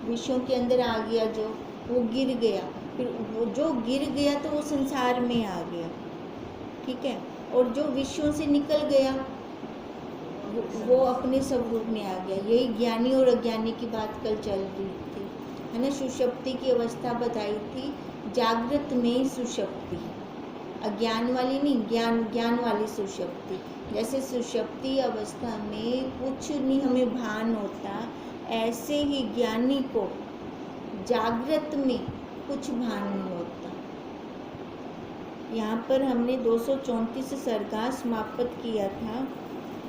विषयों के अंदर आ गया, जो वो गिर गया, फिर वो जो गिर गया तो वो संसार में आ गया, ठीक है। और जो विषयों से निकल गया वो अपने स्वरूप में आ गया। यही ज्ञानी और अज्ञानी की बात कल चल रही थी, है ना। सुषुप्ति की अवस्था बताई थी, जागृत में सुषुप्ति, अज्ञान वाली नहीं, ज्ञान वाली सुषुप्ति। जैसे सुषुप्ति अवस्था में कुछ नहीं हमें भान होता, ऐसे ही ज्ञानी को जागृत में कुछ भान नहीं होता। यहाँ पर हमने 234 सर्गा समाप्त किया था,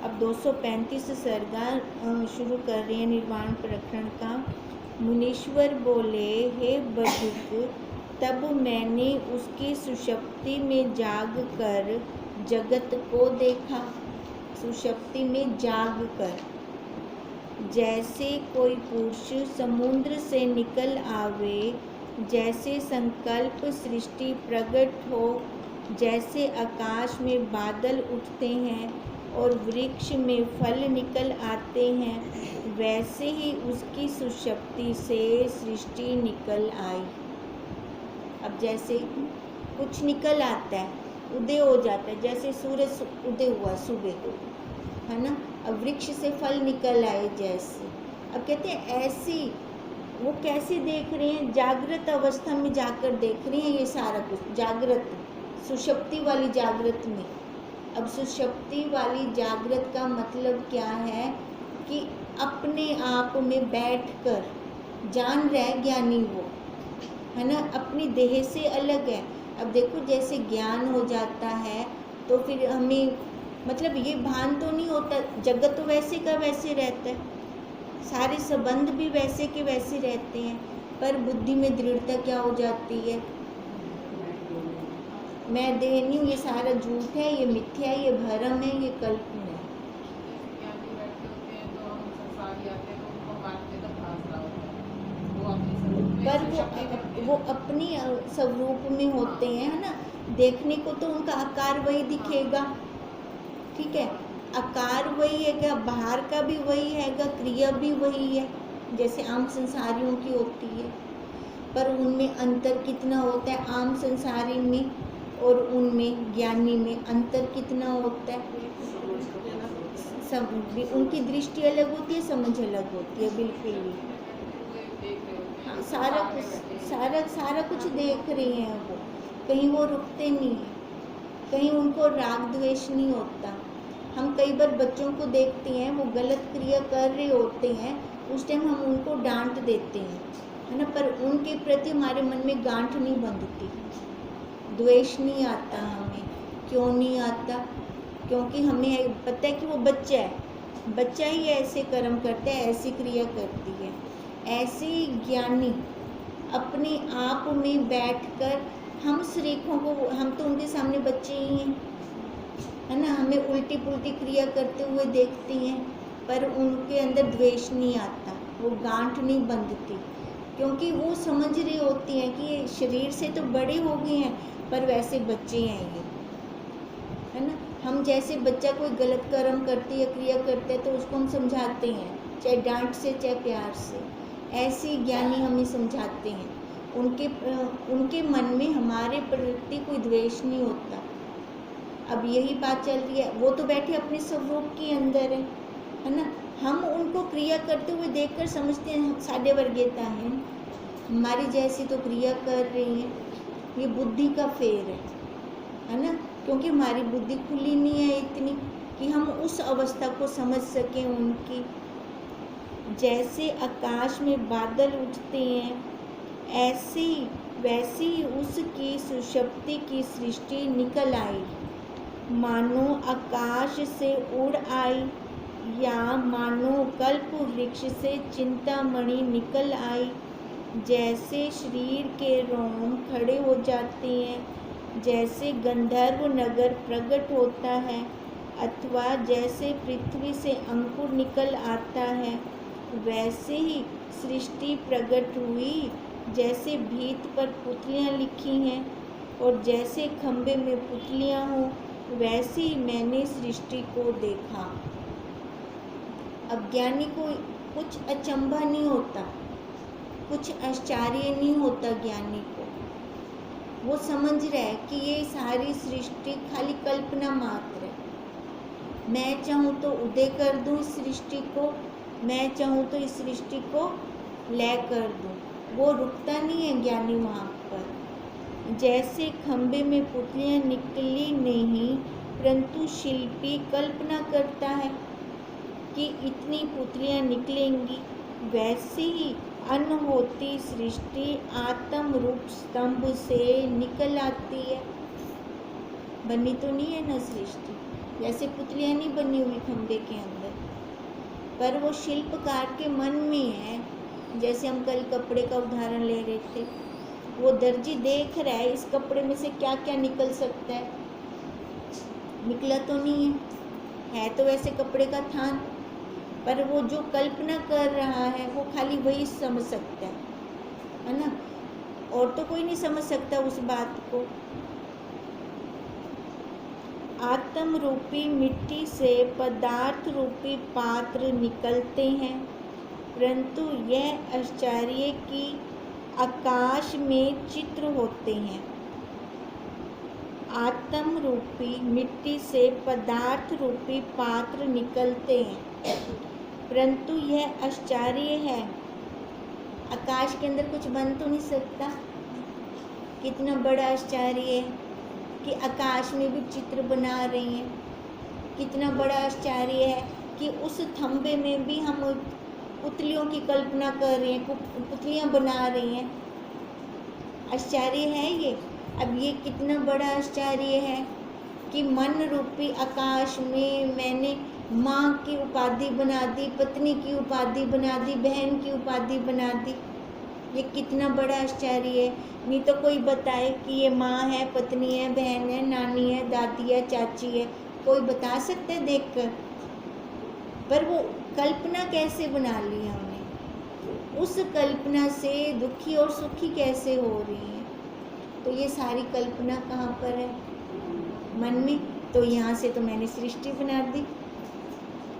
अब 235 सर्गा शुरू कर रहे हैं निर्वाण प्रकरण का। मुनीश्वर बोले, हे बधिक, तब मैंने उसकी सुषुप्ति में जाग कर जगत को देखा। सुषुप्ति में जाग कर, जैसे कोई पुरुष समुद्र से निकल आवे, जैसे संकल्प सृष्टि प्रकट हो, जैसे आकाश में बादल उठते हैं और वृक्ष में फल निकल आते हैं, वैसे ही उसकी सुषुप्ति से सृष्टि निकल आई। अब जैसे कुछ निकल आता है, उदय हो जाता है, जैसे सूरज उदय हुआ सुबह को, है ना। अब वृक्ष से फल निकल आए जैसे। अब कहते हैं ऐसी, वो कैसे देख रहे हैं, जागृत अवस्था में जाकर देख रहे हैं ये सारा कुछ, जागृत सुषुप्ति वाली जागृत में। अब सुषुप्ति वाली जागृत का मतलब क्या है कि अपने आप में बैठकर जान रहा है ज्ञानी वो, है ना, अपनी देह से अलग है। अब देखो जैसे ज्ञान हो जाता है तो फिर हमें मतलब ये भान तो नहीं होता, जगत तो वैसे का वैसे रहता है, सारे संबंध भी वैसे के वैसे रहते हैं, पर बुद्धि में दृढ़ता क्या हो जाती है, मैं देह नहीं हूँ, ये सारा झूठ है, ये मिथ्या है, ये भ्रम है, ये कल्पना है। पर वो अपनी स्वरूप में होते हैं, है ना। देखने को तो उनका आकार वही दिखेगा, ठीक है, आकार वही है, क्या बाहर का भी वही हैगा, क्रिया भी वही है जैसे आम संसारियों की होती है, पर उनमें अंतर कितना होता है, आम संसारी में और उनमें ज्ञानी में अंतर कितना होता है, उनकी दृष्टि अलग होती है, समझ अलग होती है, बिल्कुल ही। हाँ, सारा कुछ देख रहे हैं वो, कहीं वो रुकते नहीं है, कहीं उनको राग द्वेष नहीं होता। हम कई बार बच्चों को देखते हैं वो गलत क्रिया कर रहे होते हैं, उस टाइम हम उनको डांट देते हैं, है ना, पर उनके प्रति हमारे मन में गांठ नहीं बंधती, द्वेष नहीं आता हमें। क्यों नहीं आता? क्योंकि हमें पता है कि वो बच्चा है, बच्चा ही ऐसे कर्म करता है, ऐसी क्रिया करती है। ऐसे ज्ञानी अपने आप में बैठकर हम शरीकों को, हम तो उनके सामने बच्चे ही हैं, है ना, हमें उल्टी पुल्टी क्रिया करते हुए देखते हैं, पर उनके अंदर द्वेष नहीं आता, वो गांठ नहीं बंधती, क्योंकि वो समझ रही होती हैं कि ये शरीर से तो बड़े हो गए हैं, पर वैसे बच्चे हैं ये, है ना। हम जैसे बच्चा कोई गलत कर्म करती है, क्रिया करते हैं, तो उसको हम समझाते हैं, चाहे डांट से चाहे प्यार से। ऐसे ज्ञानी हमें समझाते हैं, उनके मन में हमारे प्रति कोई द्वेष नहीं होता। अब यही बात चल रही है, वो तो बैठे अपने स्वरूप के अंदर है ना। हम उनको क्रिया करते हुए देखकर समझते हैं साढ़े वर्गीयता है, हमारी जैसी तो क्रिया कर रही है, ये बुद्धि का फेर है ना, क्योंकि हमारी बुद्धि खुली नहीं है इतनी कि हम उस अवस्था को समझ सकें उनकी। जैसे आकाश में बादल उठते हैं, ऐसी वैसी उसकी सुषुप्ति की सृष्टि निकल आई, मानो आकाश से उड़ आई, या मानो कल्प वृक्ष से चिंतामणि निकल आई। जैसे शरीर के रोम खड़े हो जाते हैं, जैसे गंधर्व नगर प्रकट होता है, अथवा जैसे पृथ्वी से अंकुर निकल आता है, वैसे ही सृष्टि प्रकट हुई। जैसे भीत पर पुतलियाँ लिखी हैं और जैसे खम्भे में पुतलियाँ हों, वैसे ही मैंने सृष्टि को देखा। अज्ञानी को कुछ अचंभा नहीं होता, कुछ आश्चर्य नहीं होता ज्ञानी को। वो समझ रहा है कि ये सारी सृष्टि खाली कल्पना मात्र है। मैं चाहूँ तो उदय कर दूँ इस सृष्टि को, मैं चाहूँ तो इस सृष्टि को लय कर दूँ। वो रुकता नहीं है ज्ञानी वहाँ पर। जैसे खंबे में पुतलियाँ निकली नहीं, परंतु शिल्पी कल्पना करता है कि इतनी पुतलियाँ निकलेंगी, वैसे ही अनहोती सृष्टि आत्म रूप स्तंभ से निकल आती है। बनी तो नहीं है ना सृष्टि, जैसे पुतलियाँ नहीं बनी हुई खंबे के अंदर, पर वो शिल्पकार के मन में है। जैसे हम कल कपड़े का उदाहरण ले रहे थे, वो दर्जी देख रहा है इस कपड़े में से क्या क्या निकल सकता है। निकला तो नहीं है तो वैसे कपड़े का थान, पर वो जो कल्पना कर रहा है वो खाली वही समझ सकता है ना, और तो कोई नहीं समझ सकता उस बात को। आत्म रूपी मिट्टी से पदार्थ रूपी पात्र निकलते हैं, परंतु यह आश्चर्य कि आकाश में चित्र होते हैं। आत्म रूपी मिट्टी से पदार्थ रूपी पात्र निकलते हैं, परंतु यह आश्चर्य है, आकाश के अंदर कुछ बन तो नहीं सकता। कितना बड़ा आश्चर्य है कि आकाश में भी चित्र बना रही हैं। कितना बड़ा आश्चर्य है कि उस थंबे में भी हम पुतलियों की कल्पना कर रहे हैं, पुतलियां बना रही हैं। आश्चर्य है ये। अब ये कितना बड़ा आश्चर्य है कि मन रूपी आकाश में मैंने माँ की उपाधि बना दी, पत्नी की उपाधि बना दी, बहन की उपाधि बना दी। ये कितना बड़ा आश्चर्य है। नहीं तो कोई बताए कि ये माँ है, पत्नी है, बहन है, नानी है, दादी है, चाची है, कोई बता सकते है देखकर। पर वो कल्पना कैसे बना ली हमने, उस कल्पना से दुखी और सुखी कैसे हो रही है। तो ये सारी कल्पना कहाँ पर है? मन में। तो यहाँ से तो मैंने सृष्टि बना दी।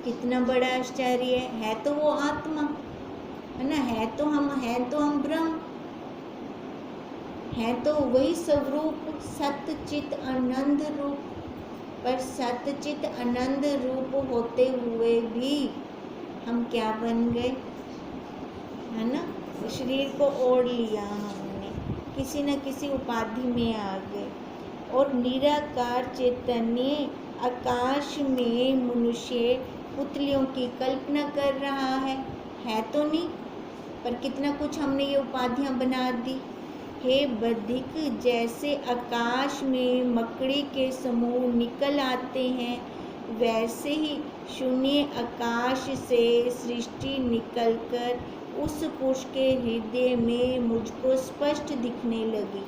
कितना बड़ा आश्चर्य है तो वो आत्मा है ना, है तो हम ब्रह्म, है तो वही स्वरूप सत्य चित आनंद रूप। पर सत्य चित आनंद रूप होते हुए भी हम क्या बन गए, है ना, शरीर को ओढ़ लिया हमने, किसी न किसी उपाधि में आ गए। और निराकार चैतन्य आकाश में मनुष्य पुतलियों की कल्पना कर रहा है तो नहीं, पर कितना कुछ हमने ये उपाधियां बना दी। हे बधिक, जैसे आकाश में मकड़ी के समूह निकल आते हैं, वैसे ही शून्य आकाश से सृष्टि निकलकर उस पुरुष के हृदय में मुझको स्पष्ट दिखने लगी।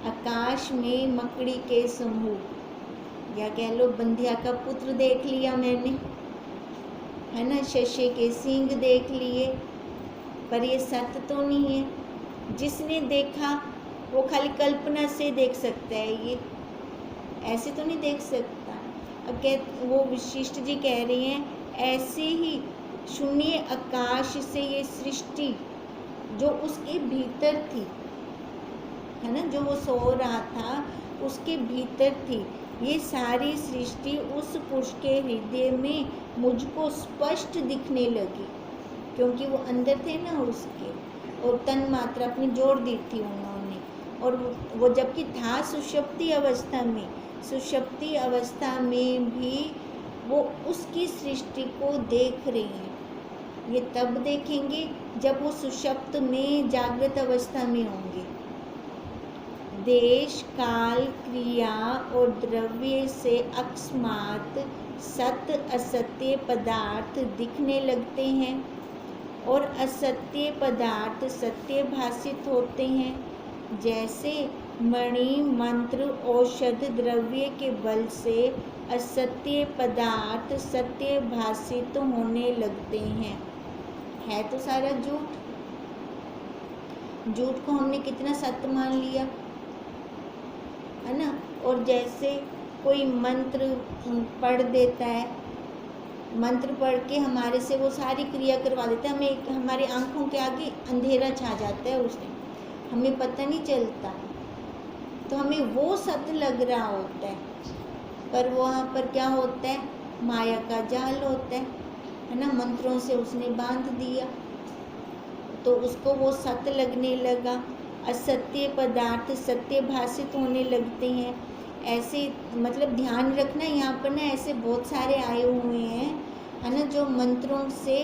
आकाश में मकड़ी के समूह, या कह लो बंधिया का पुत्र देख लिया मैंने, है ना, शस्य के सींग देख लिए, पर ये सत्य तो नहीं है। जिसने देखा वो खाली कल्पना से देख सकता है, ये ऐसे तो नहीं देख सकता। अब वो विशिष्ट जी कह रही हैं, ऐसे ही शून्य आकाश से ये सृष्टि जो उसके भीतर थी, है ना, जो वो सो रहा था उसके भीतर थी, ये सारी सृष्टि उस पुरुष के हृदय में मुझको स्पष्ट दिखने लगी, क्योंकि वो अंदर थे ना उसके, और तन मात्रा अपनी जोड़ दी थी उन्होंने। और वो जबकि था सुषुप्ति अवस्था में भी वो उसकी सृष्टि को देख रहे हैं। ये तब देखेंगे जब वो सुषुप्त में जागृत अवस्था में होंगे। देश काल क्रिया और द्रव्य से अकस्मात सत्य असत्य पदार्थ दिखने लगते हैं और असत्य पदार्थ सत्य भासित होते हैं। जैसे मणि मंत्र औषध द्रव्य के बल से असत्य पदार्थ सत्य भासित होने लगते हैं। है तो सारा झूठ। झूठ को हमने कितना सत्य मान लिया, है ना। और जैसे कोई मंत्र पढ़ देता है मंत्र पढ़ के हमारे से वो सारी क्रिया करवा देते हैं, हमें हमारी आंखों के आगे अंधेरा छा जाता है उस टाइम, हमें पता नहीं चलता, तो हमें वो सत्य लग रहा होता है, पर वहाँ पर क्या होता है, माया का जाल होता है ना, मंत्रों से उसने बांध दिया, तो उसको वो सत्य लगने लगा, असत्य पदार्थ सत्य भाषित होने लगते हैं। ऐसे मतलब ध्यान रखना, यहाँ पर ना ऐसे बहुत सारे आए हुए हैं, है ना, जो मंत्रों से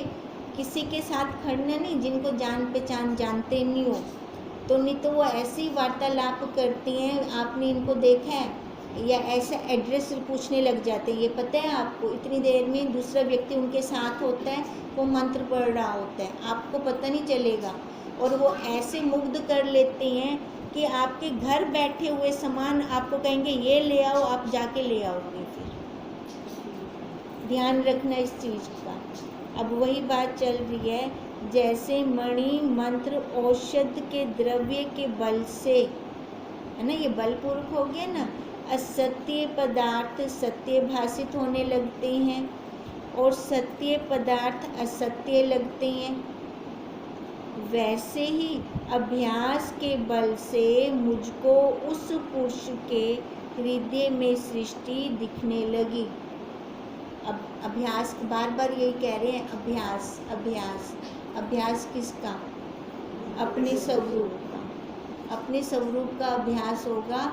किसी के साथ खड़ना नहीं, जिनको जान पहचान जानते नहीं हो, तो नहीं तो वो ऐसी वार्तालाप करती हैं, आपने इनको देखा है, या ऐसा एड्रेस पूछने लग जाते हैं, ये पता है आपको, इतनी देर में दूसरा व्यक्ति उनके साथ होता है, वो मंत्र पढ़ रहा होता है, आपको पता नहीं चलेगा, और वो ऐसे मुग्ध कर लेते हैं कि आपके घर बैठे हुए सामान आपको कहेंगे ये ले आओ, आप जाके ले आओगे। फिर ध्यान रखना इस चीज़ का। अब वही बात चल रही है, जैसे मणि मंत्र औषध के द्रव्य के बल से, है ना, ये बलपूर्वक हो गया ना, असत्य पदार्थ सत्य भाषित होने लगते हैं और सत्य पदार्थ असत्य लगते हैं, वैसे ही अभ्यास के बल से मुझको उस पुरुष के हृदय में सृष्टि दिखने लगी। अब अभ्यास, बार बार यही कह रहे हैं, अभ्यास अभ्यास अभ्यास किसका, अपने स्वरूप का, अपने स्वरूप का अभ्यास होगा,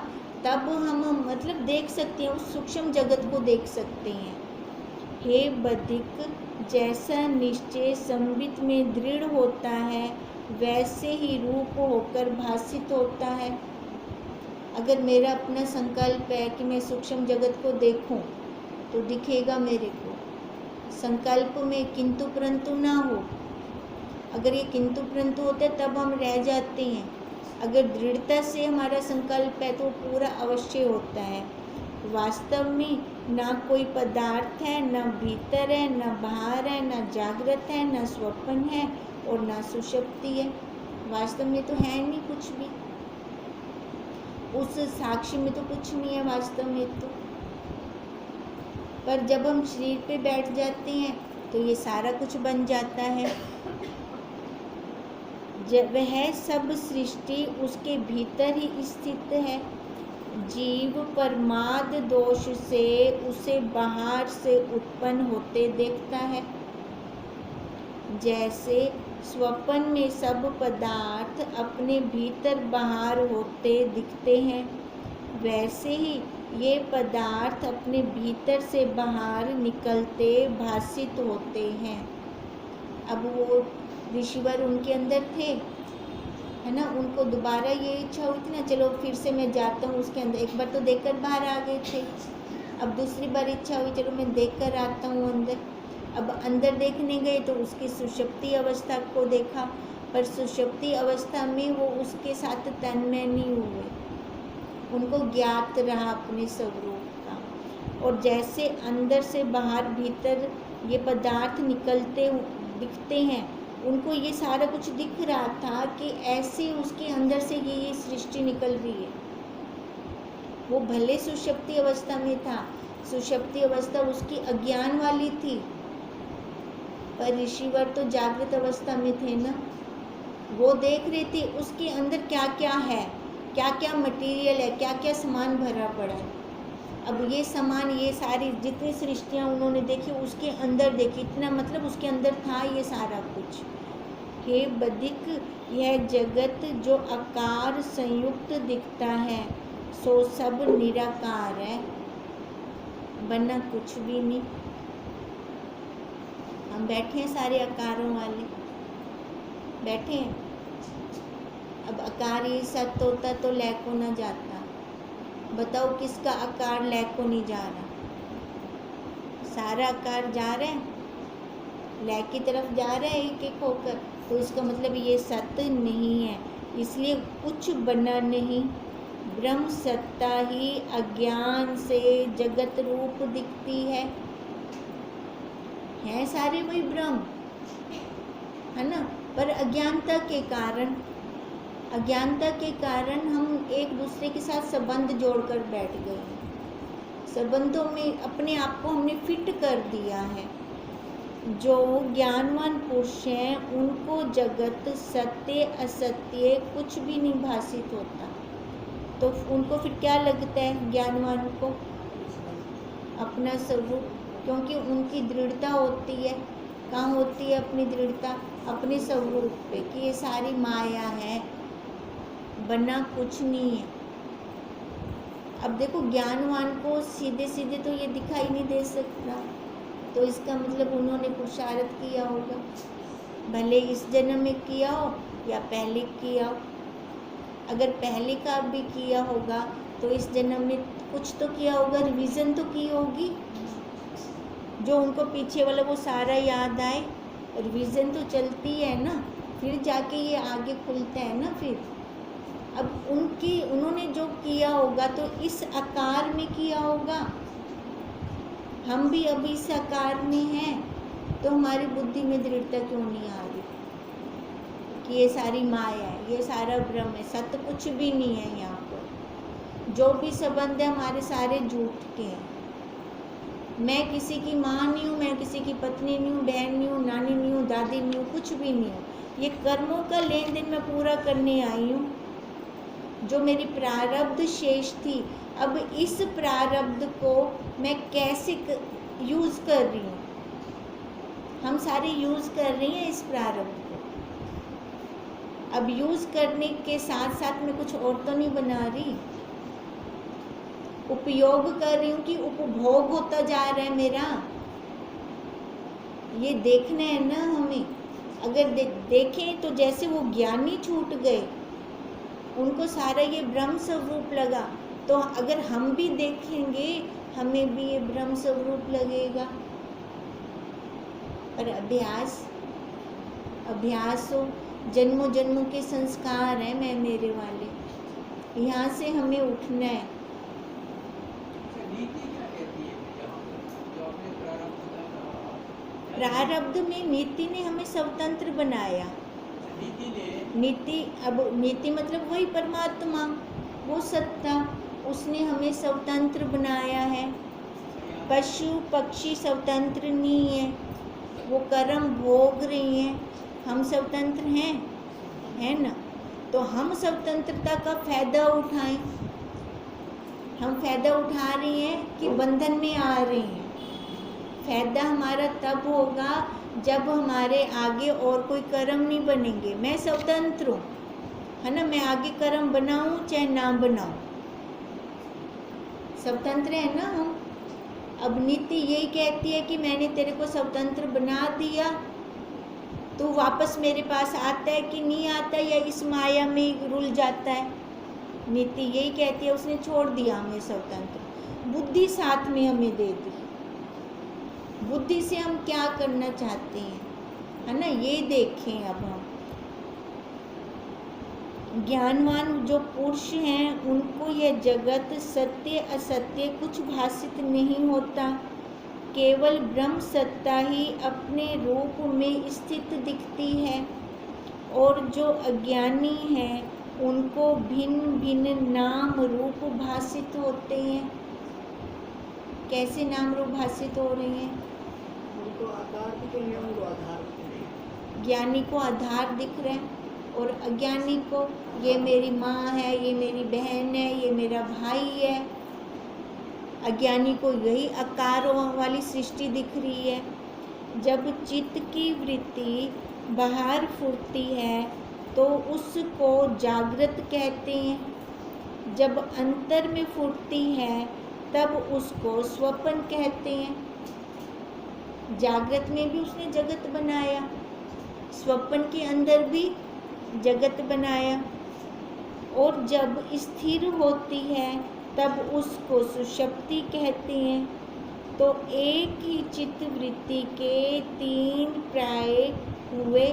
तब हम मतलब देख सकते हैं, उस सूक्ष्म जगत को देख सकते हैं। हे बधिक, जैसा निश्चय संबित में दृढ़ होता है, वैसे ही रूप होकर भासित होता है। अगर मेरा अपना संकल्प है कि मैं सूक्ष्म जगत को देखूं, तो दिखेगा मेरे को। संकल्प में किंतु परंतु ना हो, अगर ये किंतु परंतु होता है तब हम रह जाते हैं, अगर दृढ़ता से हमारा संकल्प है तो पूरा अवश्य होता है। वास्तव में ना कोई पदार्थ है, ना भीतर है, ना बाहर है, ना जागृत है, ना स्वप्न है और ना सुषुप्ति है। वास्तव में तो है नहीं कुछ भी, उस साक्षी में तो कुछ नहीं है वास्तव में तो। पर जब हम शरीर पे बैठ जाते हैं तो ये सारा कुछ बन जाता है। जब वह सब सृष्टि उसके भीतर ही स्थित है, जीव परमाद दोष से उसे बाहर से उत्पन्न होते देखता है। जैसे स्वप्न में सब पदार्थ अपने भीतर बाहर होते दिखते हैं, वैसे ही ये पदार्थ अपने भीतर से बाहर निकलते भासित होते हैं। अब वो ऋषिवर उनके अंदर थे, है ना, उनको दोबारा ये इच्छा हुई थी ना, चलो फिर से मैं जाता हूँ उसके अंदर। एक बार तो देखकर बाहर आ गए थे, अब दूसरी बार इच्छा हुई चलो मैं देखकर आता हूँ अंदर। अब अंदर देखने गए तो उसकी सुषुप्ति अवस्था को देखा, पर सुषुप्ति अवस्था में वो उसके साथ तन्मय नहीं हुए, उनको ज्ञात रहा अपने स्वरूप का। और जैसे अंदर से बाहर भीतर ये पदार्थ निकलते दिखते हैं, उनको ये सारा कुछ दिख रहा था कि ऐसे उसके अंदर से ये सृष्टि निकल रही है। वो भले सुषुप्ति अवस्था में था, सुषुप्ति अवस्था उसकी अज्ञान वाली थी, पर ऋषिवर तो जागृत अवस्था में थे ना, वो देख रहे थे उसके अंदर क्या क्या है, क्या क्या मटेरियल है, क्या क्या सामान भरा पड़ा है। अब ये सामान, ये सारी जितनी सृष्टियाँ उन्होंने देखी उसके अंदर देखी, इतना मतलब उसके अंदर था ये सारा कुछ। हे बधिक, यह जगत जो आकार संयुक्त दिखता है सो सब निराकार है, वरना कुछ भी नहीं। हम बैठे हैं सारे आकारों वाले बैठे हैं। अब आकार ये सत्य होता तो लय को न जाता। बताओ किसका आकार लय को नहीं जा रहा? सारा आकार जा रहा है, लय की तरफ जा रहा है एक एक होकर, तो इसका मतलब ये सत्य नहीं है, इसलिए कुछ बना नहीं। ब्रह्म सत्ता ही अज्ञान से जगत रूप दिखती है सारे वही ब्रह्म, है ना, पर अज्ञानता के कारण हम एक दूसरे के साथ संबंध जोड़कर बैठ गए हैं। संबंधों में अपने आप को हमने फिट कर दिया है, जो ज्ञानवान पुरुष हैं उनको जगत सत्य असत्य कुछ भी नहीं भासित होता। तो उनको फिर क्या लगता है ज्ञानवान को? अपना स्वरूप, क्योंकि उनकी दृढ़ता होती है। कहाँ होती है अपनी दृढ़ता? अपने स्वरूप पे, कि ये सारी माया है, बना कुछ नहीं है। अब देखो ज्ञानवान को सीधे सीधे तो ये दिखाई नहीं दे सकता, तो इसका मतलब उन्होंने पुरुषार्थ किया होगा, भले इस जन्म में किया हो या पहले किया हो। अगर पहले का भी किया होगा तो इस जन्म में कुछ तो किया होगा, रिवीजन तो की होगी, जो उनको पीछे वाला वो सारा याद आए। रिवीजन तो चलती है ना, फिर जाके ये आगे खुलता है ना। फिर अब उन्होंने जो किया होगा तो इस आकार में किया होगा। हम भी अभी इस आकार में हैं, तो हमारी बुद्धि में दृढ़ता क्यों नहीं आ रही कि ये सारी माया है, ये सारा भ्रम है, सत्य कुछ भी नहीं है। यहाँ पर जो भी संबंध है हमारे सारे झूठ के हैं। मैं किसी की माँ नहीं हूँ, मैं किसी की पत्नी नहीं हूँ, बहन नहीं हूँ, नानी नहीं हूँ, दादी नहीं हूँ, कुछ भी नहीं हूँ। ये कर्मों का लेन देन मैं पूरा करने आई हूँ, जो मेरी प्रारब्ध शेष थी। अब इस प्रारब्ध को मैं कैसे यूज़ कर रही हूँ? हम सारे यूज़ कर रही हैं इस प्रारब्ध को। अब यूज़ करने के साथ साथ मैं कुछ और तो नहीं बना रही, उपयोग कर रही हूँ कि उपभोग होता जा रहा है मेरा। ये देखना है ना हमें। अगर देखें तो जैसे वो ज्ञानी छूट गए, उनको सारा ये ब्रह्म स्वरूप लगा, तो अगर हम भी देखेंगे हमें भी ये ब्रह्म स्वरूप लगेगा। पर अभ्यास हो, जन्मों जन्मों के संस्कार हैं मैं मेरे वाले, यहाँ से हमें उठना है। प्रारब्ध में नीति ने हमें स्वतंत्र बनाया। नीति मतलब वही परमात्मा, वो सत्ता, उसने हमें स्वतंत्र बनाया है। पशु पक्षी स्वतंत्र नहीं है, वो कर्म भोग रही हैं। हम स्वतंत्र हैं, है ना? तो हम स्वतंत्रता का फायदा उठाएं। हम फायदा उठा रही हैं कि बंधन में आ रही हैं। फायदा हमारा तब होगा जब हमारे आगे और कोई कर्म नहीं बनेंगे। मैं स्वतंत्र हूँ, है ना? मैं आगे कर्म बनाऊँ चाहे ना बनाऊँ, स्वतंत्र है ना हम। अब नीति यही कहती है कि मैंने तेरे को स्वतंत्र बना दिया, तो वापस मेरे पास आता है कि नहीं आता, या इस माया में रुल जाता है। नीति यही कहती है, उसने छोड़ दिया हमें स्वतंत्र, बुद्धि साथ में हमें दे दी। बुद्धि से हम क्या करना चाहते हैं, है ना? ये देखें। अब हम ज्ञानवान जो पुरुष हैं उनको यह जगत सत्य असत्य कुछ भासित नहीं होता, केवल ब्रह्म सत्ता ही अपने रूप में स्थित दिखती है। और जो अज्ञानी हैं उनको भिन्न भिन्न नाम रूप भासित होते हैं। कैसे नाम रूप भासित हो रहे हैं? उनको आकार दिख रहे हैं, उनको आधार दिख रहे हैं। ज्ञानी को आधार दिख रहे हैं, और अज्ञानी को ये मेरी माँ है, ये मेरी बहन है, ये मेरा भाई है। अज्ञानी को यही आकारों वाली सृष्टि दिख रही है। जब चित्त की वृत्ति बाहर फुरती है तो उसको जागृत कहते हैं। जब अंतर में फुरती है तब उसको स्वप्न कहते हैं। जागृत में भी उसने जगत बनाया, स्वप्न के अंदर भी जगत बनाया, और जब स्थिर होती है तब उसको सुषुप्ति कहते हैं। तो एक ही चित्त वृत्ति के तीन प्राय हुए,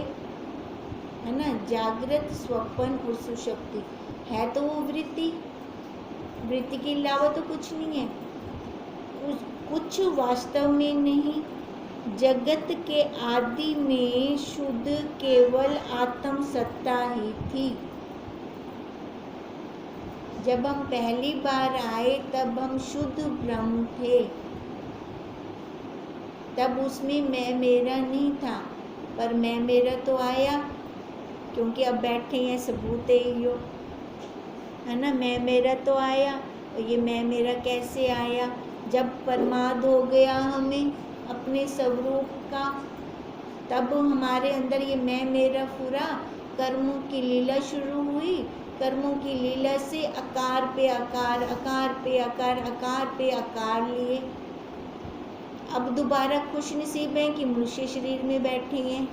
है ना? जागृत, स्वप्न और सुषुप्ति है। तो वो वृत्ति के अलावा तो कुछ नहीं है, कुछ वास्तव में नहीं। जगत के आदि में शुद्ध केवल आत्म सत्ता ही थी। जब हम पहली बार आए तब हम शुद्ध ब्रह्म थे। तब उसमें मैं मेरा नहीं था, पर मैं मेरा तो आया, क्योंकि अब बैठे हैं सबूत ही हो, है ना। मैं मेरा तो आया, और ये मैं मेरा कैसे आया? जब प्रमाद हो गया हमें अपने स्वरूप का, तब हमारे अंदर ये मैं मेरा पूरा, कर्मों की लीला शुरू हुई। कर्मों की लीला से आकार पे आकार, आकार पे आकार, आकार पे आकार लिए। अब दोबारा खुश नसीब है कि मनुष्य शरीर में बैठे हैं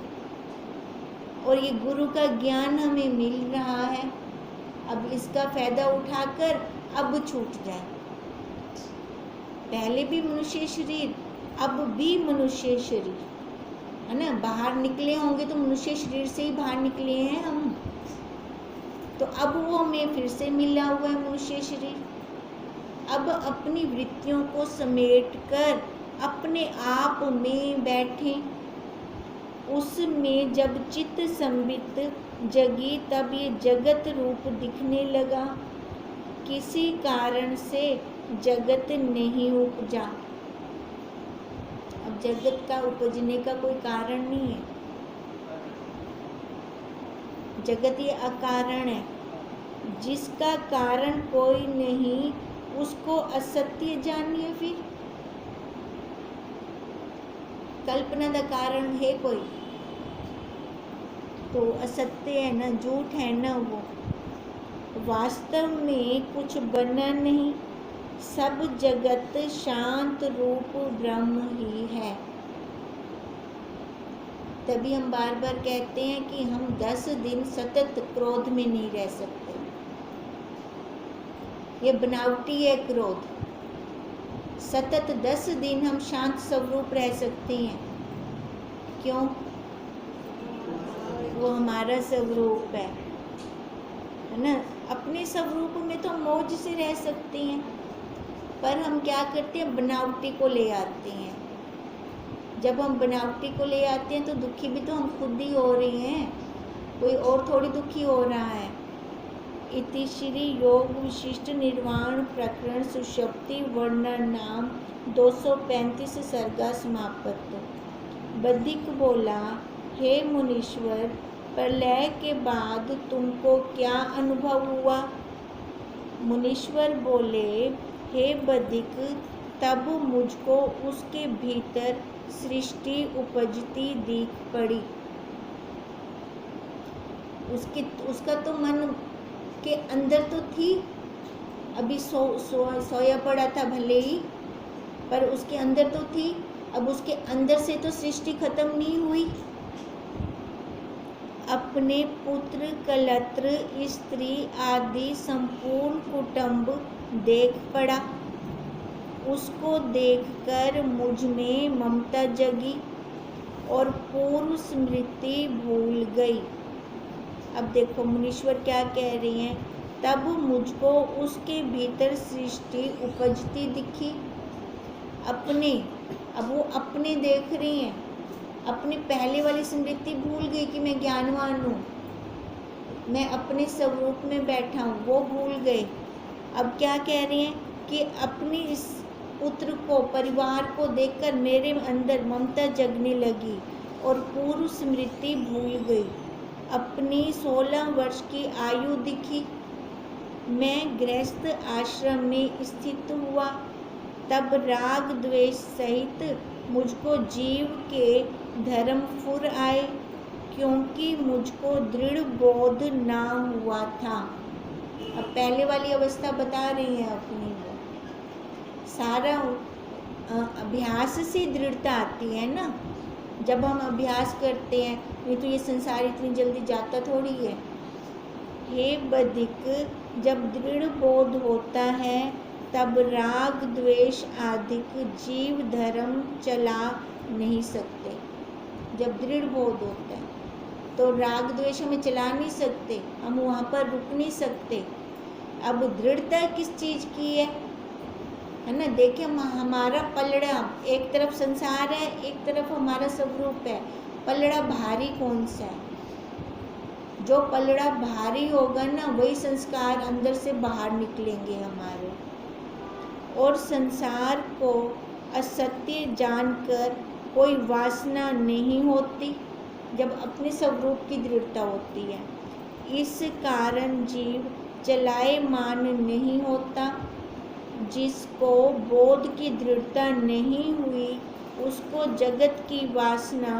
और ये गुरु का ज्ञान हमें मिल रहा है। अब इसका फायदा उठाकर अब छूट जाए। पहले भी मनुष्य शरीर, अब भी मनुष्य शरीर, है ना। बाहर निकले होंगे तो मनुष्य शरीर से ही बाहर निकले हैं हम, तो अब वो हमें फिर से मिला हुआ है मनुष्य शरीर। अब अपनी वृत्तियों को समेट कर अपने आप में बैठे। उसमें जब चित्त संबित जगी, तब ये जगत रूप दिखने लगा। किसी कारण से जगत नहीं उपजा। अब जगत का उपजने का कोई कारण नहीं है। जगत ये अकारण है। जिसका कारण कोई नहीं, उसको असत्य जानिए। फिर कल्पना का कारण है कोई, तो असत्य है ना, झूठ है ना वो। वास्तव में कुछ बना नहीं, सब जगत शांत रूप ब्रह्म ही है। तभी हम बार बार कहते हैं कि हम 10 दिन सतत क्रोध में नहीं रह सकते। ये बनावटी है क्रोध। सतत 10 दिन हम शांत स्वरूप रह सकते हैं। क्यों? वो हमारा स्वरूप है ना। अपने स्वरूप में तो हम मौज से रह सकते हैं, पर हम क्या करते हैं, बनावटी को ले आते हैं। जब हम बनावटी को ले आते हैं तो दुखी भी तो हम खुद ही हो रहे हैं, कोई और थोड़ी दुखी हो रहा है। इति श्री योग विशिष्ट निर्वाण प्रकरण सुषुप्ति वर्णन नाम 235 सर्गा समाप्त। बद्रिक बोला, हे मुनीश्वर, प्रलय के बाद तुमको क्या अनुभव हुआ? मुनीश्वर बोले, हे बद्रिक, तब मुझको उसके भीतर सृष्टि उपजती दिख पड़ी। उसका तो मन के अंदर तो थी, अभी सोया पड़ा था भले ही, पर उसके अंदर तो थी। अब उसके अंदर से तो सृष्टि खत्म नहीं हुई। अपने पुत्र, कलत्र, स्त्री आदि संपूर्ण कुटुंब देख पड़ा। उसको देखकर मुझ में ममता जगी और पूर्व स्मृति भूल गई। अब देखो मुनीश्वर क्या कह रही हैं, तब मुझको उसके भीतर सृष्टि उपजती दिखी। अब वो अपने देख रही हैं, अपनी पहले वाली स्मृति भूल गई कि मैं ज्ञानवान हूँ, मैं अपने स्वरूप में बैठा हूँ, वो भूल गए। अब क्या कह रही हैं कि अपने इस पुत्र को, परिवार को देखकर मेरे अंदर ममता जगने लगी और पूर्व स्मृति भूल गई। अपनी 16 वर्ष की आयु दिखी। मैं गृहस्थ आश्रम में स्थित हुआ। तब राग द्वेष सहित मुझको जीव के धर्म फुर आए, क्योंकि मुझको दृढ़ बोध ना हुआ था। अब पहले वाली अवस्था बता रही हैं अपनी। वो सारा अभ्यास से दृढ़ता आती है ना। जब हम अभ्यास करते हैं, नहीं तो ये संसार इतनी जल्दी जाता थोड़ी है। हे बद्रिक, जब दृढ़ बोध होता है तब राग द्वेष आदि जीव धर्म चला नहीं सकते। जब दृढ़ बोध होता है तो राग द्वेष हमें चला नहीं सकते, हम वहाँ पर रुक नहीं सकते। अब दृढ़ता किस चीज़ की है ना। देखिए हमारा पलड़ा, एक तरफ संसार है, एक तरफ हमारा स्वरूप है। पलड़ा भारी कौन सा है? जो पलड़ा भारी होगा ना, वही संस्कार अंदर से बाहर निकलेंगे हमारे। और संसार को असत्य जानकर कोई वासना नहीं होती, जब अपने स्वरूप की दृढ़ता होती है। इस कारण जीव चलायमान नहीं होता। जिसको बोध की दृढ़ता नहीं हुई उसको जगत की वासना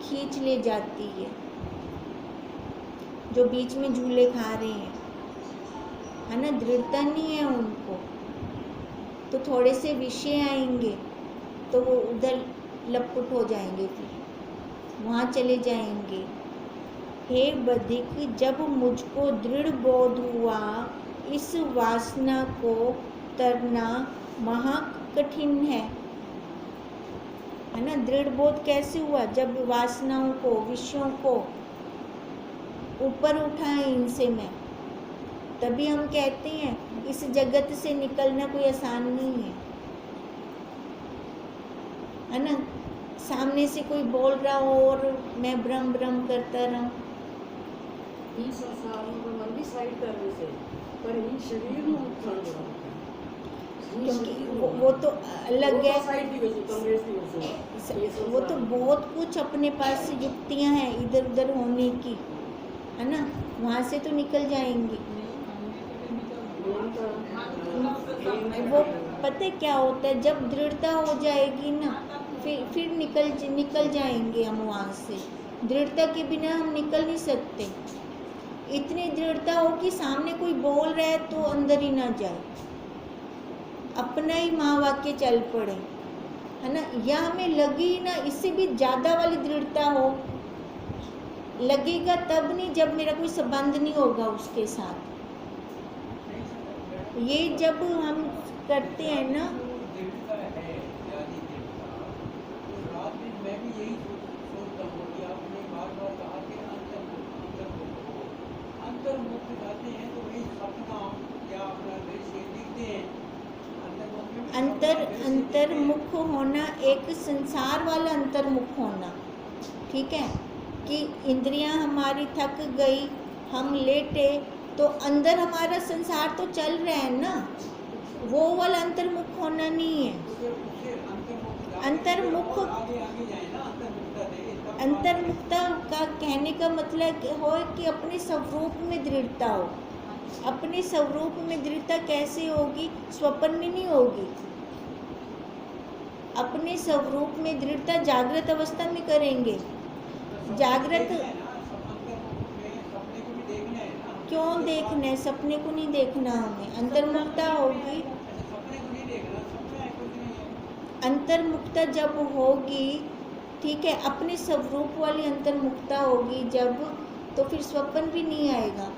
खींच ले जाती है। जो बीच में झूले खा रहे हैं, है ना, दृढ़ता नहीं है उनको, तो थोड़े से विषय आएंगे तो वो उधर लपट हो जाएंगे, फिर वहाँ चले जाएंगे। हे बधिक, जब मुझको दृढ़ बोध हुआ इस वासना को तरना महा कठिन है ना। दृढ़ बोध कैसे हुआ? जब वासनाओं को, विषयों को ऊपर उठाए इनसे मैं, तभी हम कहते हैं इस जगत से निकलना कोई आसान नहीं है ना। सामने से कोई बोल रहा हो और मैं भ्रम भ्रम करता रहूं, इन संसारों को मन भी साइड करने से, पर इन शरीर में उत्थान हो रहा है। क्योंकि वो तो अलग है। वो तो बहुत कुछ अपने पास युक्तियां हैं इधर उधर होने की, है ना, वहाँ से तो निकल जाएंगे। वो पता है क्या होता है, जब दृढ़ता हो जाएगी ना, फिर निकल जाएंगे हम वहाँ से। दृढ़ता के बिना हम निकल नहीं सकते। इतनी दृढ़ता हो कि सामने कोई बोल रहा है तो अंदर ही ना जाए, अपना ही महावाक्य चल पड़े, है ना। या हमें लगी ना, इससे भी ज़्यादा वाली दृढ़ता हो, लगेगा तब नहीं जब मेरा कोई संबंध नहीं होगा उसके साथ। ये जब हम करते हैं ना, अंतर्मुख होना, एक संसार वाला अंतर्मुख होना, ठीक है, कि इंद्रियां हमारी थक गई, हम लेटे, तो अंदर हमारा संसार तो चल रहा है ना, वो वाला अंतर्मुख होना नहीं है। अंतर्मुखता का कहने का मतलब हो कि अपने स्वरूप में दृढ़ता हो। अपने स्वरूप में दृढ़ता कैसे होगी? स्वप्न में नहीं होगी। अपने स्वरूप में दृढ़ता जागृत अवस्था में करेंगे। जागृत क्यों देखना है? सपने को नहीं देखना हमें। अंतर्मुखता होगी, अंतर्मुखता जब होगी, ठीक है, अपने स्वरूप वाली अंतर्मुखता होगी जब, तो फिर स्वप्न भी नहीं आएगा।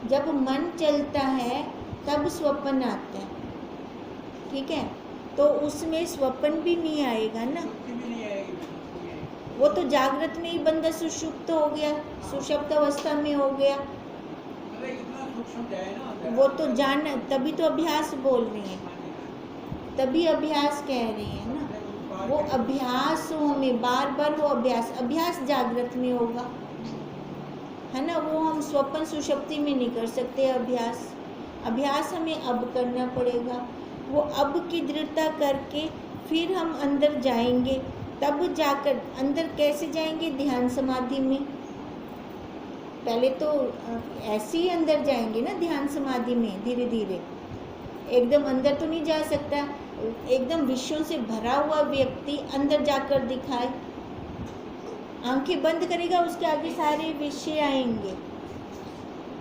जब मन चलता है तब स्वप्न आता है, ठीक है, तो उसमें स्वप्न भी नहीं आएगा ना। वो तो जागृत में ही बंदा सुषुप्त हो गया, सुषुप्त अवस्था में हो गया। वो तो जान, तभी तो अभ्यास बोल रही हैं, तभी अभ्यास कह रही हैं ना। वो अभ्यास में बार बार वो अभ्यास जागृत में होगा, है ना। वो हम स्वप्न सुषुप्ति में नहीं कर सकते। अभ्यास हमें अब करना पड़ेगा। वो अब की दृढ़ता करके फिर हम अंदर जाएंगे, तब जाकर अंदर कैसे जाएंगे? ध्यान समाधि में। पहले तो ऐसे ही अंदर जाएंगे ना ध्यान समाधि में, धीरे धीरे। एकदम अंदर तो नहीं जा सकता। एकदम विषयों से भरा हुआ व्यक्ति अंदर जाकर दिखाए, आंखें बंद करेगा, उसके आगे सारे विषय आएंगे।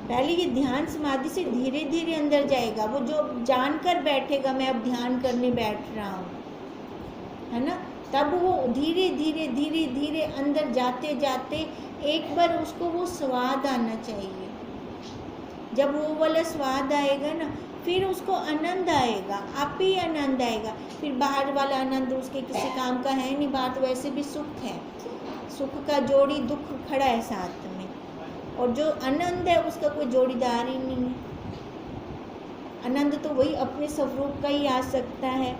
पहले ये ध्यान समाधि से धीरे धीरे अंदर जाएगा। वो जो जानकर बैठेगा मैं अब ध्यान करने बैठ रहा हूँ, है ना, तब वो धीरे धीरे धीरे धीरे अंदर जाते जाते एक बार उसको वो स्वाद आना चाहिए। जब वो वाला स्वाद आएगा ना, फिर उसको आनंद आएगा, आप ही आनंद आएगा। फिर बाहर वाला आनंद उसके किसी काम का है नहीं। बात वैसे भी सुख है, सुख का जोड़ी दुख खड़ा है साथ में, और जो आनंद है उसका कोई जोड़ीदार ही नहीं है। आनंद तो वही अपने स्वरूप का ही आ सकता है।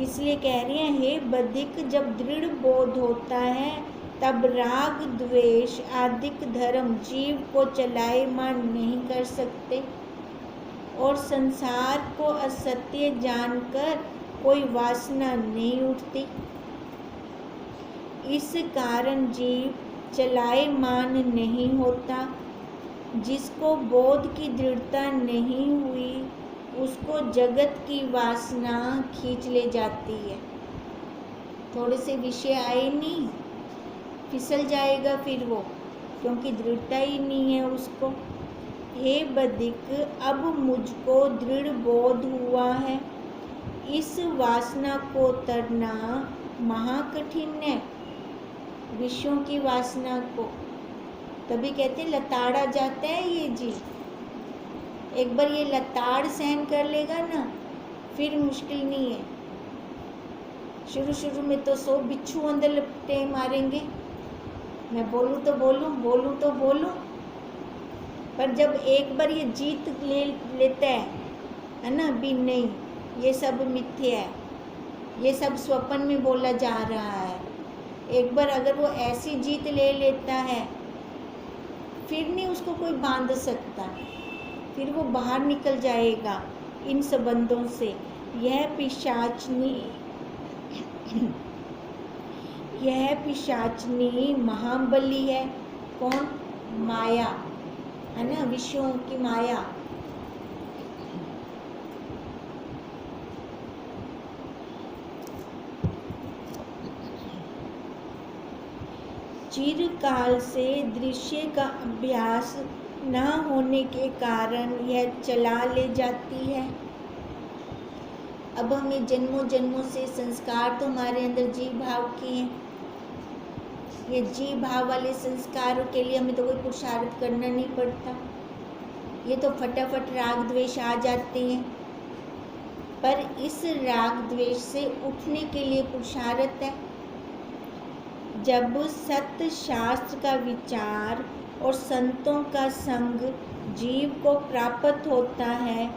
इसलिए कह रही हैं, हे बधिक, जब दृढ़ बोध होता है तब राग द्वेष आदिक धर्म जीव को चलायमान नहीं कर सकते, और संसार को असत्य जानकर कोई वासना नहीं उठती। इस कारण जीव चलायमान नहीं होता। जिसको बोध की दृढ़ता नहीं हुई उसको जगत की वासना खींच ले जाती है। थोड़े से विषय आए नहीं, फिसल जाएगा फिर वो, क्योंकि दृढ़ता ही नहीं है उसको। हे बदिक, अब मुझको दृढ़ बोध हुआ है, इस वासना को तरना महाकठिन है। विषयों की वासना को, तभी कहते हैं लताड़ा जाता है ये जीव। एक बार ये लताड़ सहन कर लेगा ना, फिर मुश्किल नहीं है। शुरू शुरू में तो 100 बिच्छू अंदर लपटे मारेंगे, मैं बोलूँ तो बोलूँ, बोलूँ तो बोलूँ, पर जब एक बार ये जीत ले लेता है ना, भी नहीं ये सब मिथ्या है, ये सब स्वप्न में बोला जा रहा है। एक बार अगर वो ऐसी जीत ले लेता है, फिर नहीं उसको कोई बांध सकता, फिर वो बाहर निकल जाएगा इन संबंधों से। यह पिशाचनी महाबली है। कौन? माया, है ना, विषयों की माया। चिरकाल से दृश्य का अभ्यास न होने के कारण यह चला ले जाती है। अब हमें जन्मों जन्मों से संस्कार तो हमारे अंदर जीव भाव के हैं। ये जीव भाव वाले संस्कारों के लिए हमें तो कोई पुरुषार्थ करना नहीं पड़ता, ये तो फटाफट राग द्वेष आ जाते हैं। पर इस राग द्वेष से उठने के लिए पुरुषार्थ है। जब सत्य शास्त्र का विचार और संतों का संग जीव को प्राप्त होता है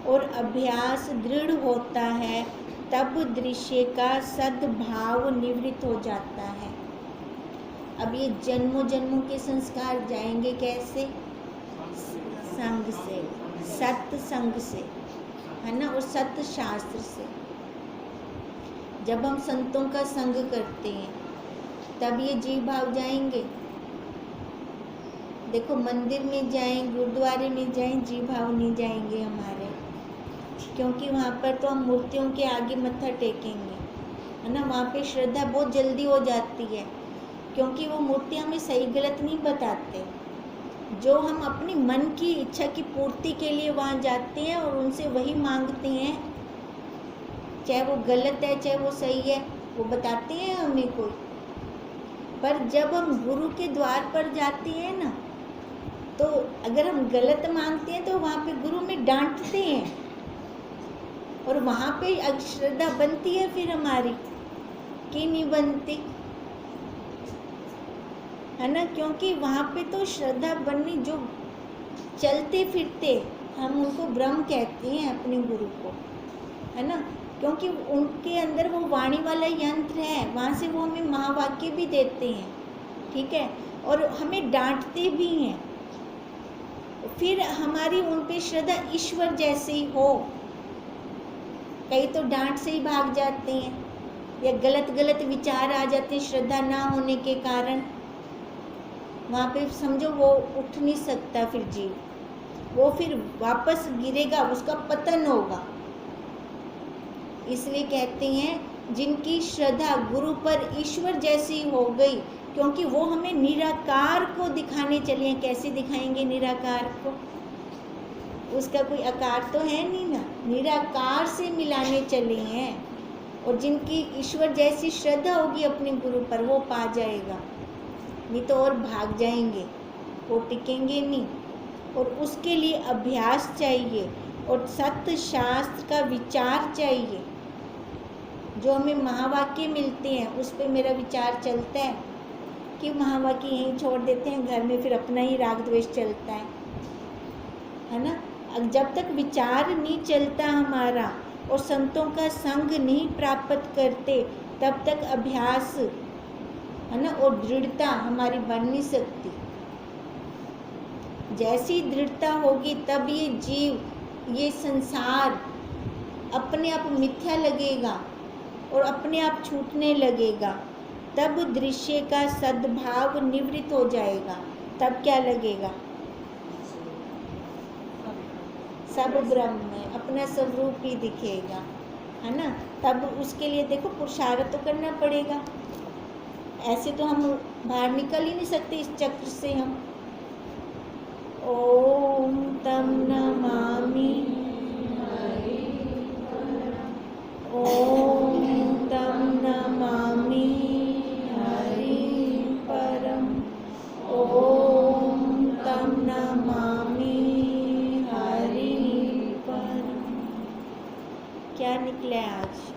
और अभ्यास दृढ़ होता है, तब दृश्य का सद्भाव निवृत्त हो जाता है। अब ये जन्मों जन्मों के संस्कार जाएंगे कैसे? संग से, सत्य संग से, है ना, और सत्य शास्त्र से। जब हम संतों का संग करते हैं तब ये जीव भाव जाएंगे। देखो मंदिर में जाएं, गुरुद्वारे में जाएं, जीव भाव नहीं जाएंगे हमारे, क्योंकि वहाँ पर तो हम मूर्तियों के आगे मत्था टेकेंगे, है ना। वहाँ पे श्रद्धा बहुत जल्दी हो जाती है, क्योंकि वो मूर्ति हमें सही गलत नहीं बताते। जो हम अपनी मन की इच्छा की पूर्ति के लिए वहाँ जाते हैं और उनसे वही मांगते हैं, चाहे वो गलत है चाहे वो सही है, वो बताते हैं हमें कोई। पर जब हम गुरु के द्वार पर जाते हैं ना, तो अगर हम गलत मांगते हैं तो वहाँ पे गुरु में डांटते हैं, और वहाँ पे श्रद्धा बनती है फिर हमारी कि नहीं बनती, है ना। क्योंकि वहाँ पे तो श्रद्धा बननी, जो चलते फिरते हम उनको ब्रह्म कहते हैं अपने गुरु को, है ना, क्योंकि उनके अंदर वो वाणी वाला यंत्र है, वहाँ से वो हमें महावाक्य भी देते हैं, ठीक है, और हमें डांटते भी हैं। फिर हमारी उन पे श्रद्धा ईश्वर जैसे ही हो, कई तो डांट से ही भाग जाते हैं, या गलत गलत विचार आ जाते हैं श्रद्धा ना होने के कारण। वहाँ पे समझो वो उठ नहीं सकता फिर जीव, वो फिर वापस गिरेगा, उसका पतन होगा। इसलिए कहते हैं जिनकी श्रद्धा गुरु पर ईश्वर जैसी हो गई, क्योंकि वो हमें निराकार को दिखाने चले हैं। कैसे दिखाएंगे निराकार को? उसका कोई आकार तो है नहीं ना, निराकार से मिलाने चले हैं। और जिनकी ईश्वर जैसी श्रद्धा होगी अपने गुरु पर, वो पा जाएगा, नहीं तो और भाग जाएंगे, वो टिकेंगे नहीं। और उसके लिए अभ्यास चाहिए और सत्य शास्त्र का विचार चाहिए। जो हमें महावाक्य मिलते हैं उस पे मेरा विचार चलता है कि महावाक्य यहीं छोड़ देते हैं, घर में फिर अपना ही राग द्वेष चलता है ना। जब तक विचार नहीं चलता हमारा और संतों का संग नहीं प्राप्त करते, तब तक अभ्यास, है ना, और दृढ़ता हमारी बन नहीं सकती। जैसी दृढ़ता होगी तब ये जीव, ये संसार अपने आप मिथ्या लगेगा और अपने आप छूटने लगेगा। तब दृश्य का सद्भाव निवृत्त हो जाएगा। तब क्या लगेगा? सब ब्रह्म है, अपना स्वरूप ही दिखेगा, है ना। तब उसके लिए देखो पुरुषार्थ तो करना पड़ेगा, ऐसे तो हम बाहर निकल ही नहीं सकते इस चक्र से हम। ओम तम नमामि, ओम तम नमामि हरि परम, ओम तम नमामि हरि परम। क्या निकले आज?